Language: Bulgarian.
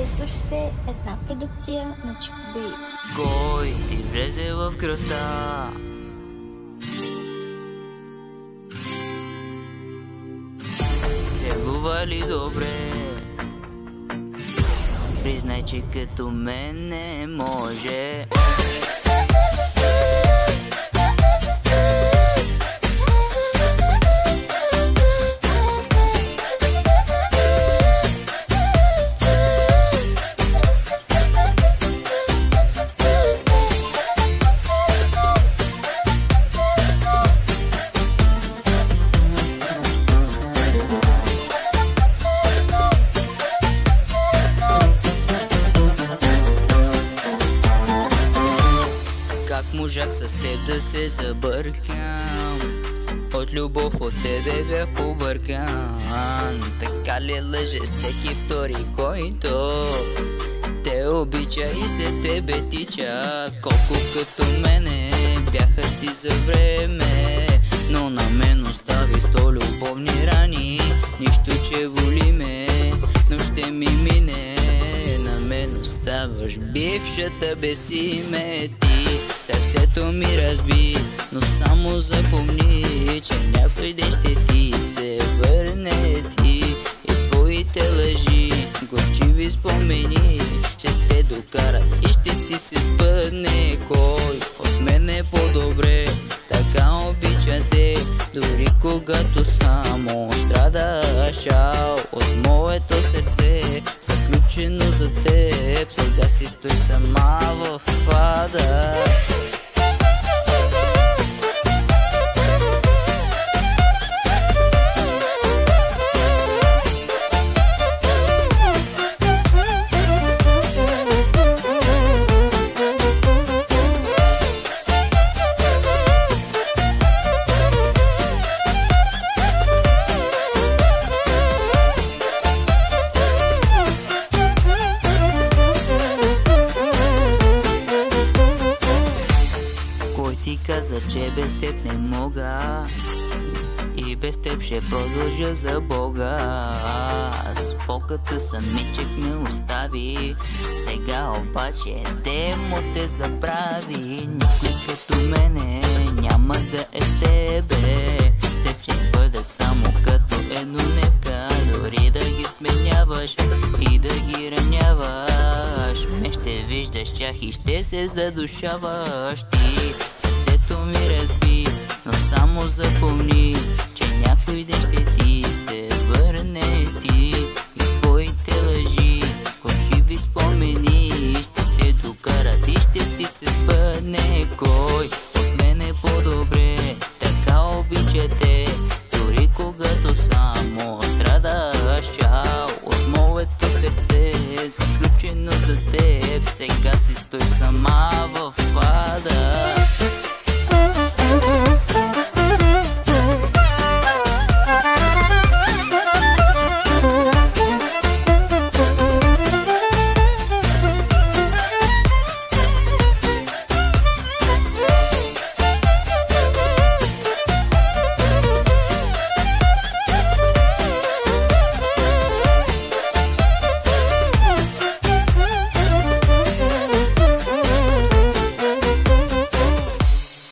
Вие слушате една продукция на Chico Beats. Кой ти влезе в кръвта? Целува ли добре? Признай, че като мен не може. Как можах с теб да се забъркам? От любов от тебе бях побъркан. Така ли лъже всеки втори, който те обича и след тебе тича? Колко като мене бяха ти за време, но на мен остави 100 любовни рани. Нищо, че боли ме, но ще ми мине. На мен оставаш бившата без име ти. Сърцето ми разби, но само запомни, че някой ден ще ти се върне ти. И твоите лъжи, горчиви спомени, ще те докарат и ще ти се спъдне. Кой от мен е по-добре, така обича те, дори когато само страдаш. От моето сърце, заключено за теб, сега си стой сама в ада. Ти каза, че без теб не мога и без теб ще продължа за Бога. Споката самичък ме остави, сега обаче демо те забрави. Никой като мене няма да е с тебе, с теб ще бъдат само като еднодневка. Дори да ги сменяваш и да ги раняваш, ме ще виждаш тях и ще се задушаваш ти. Сърцето ми разби, но само запомни, че някой ден ще ти се върне ти.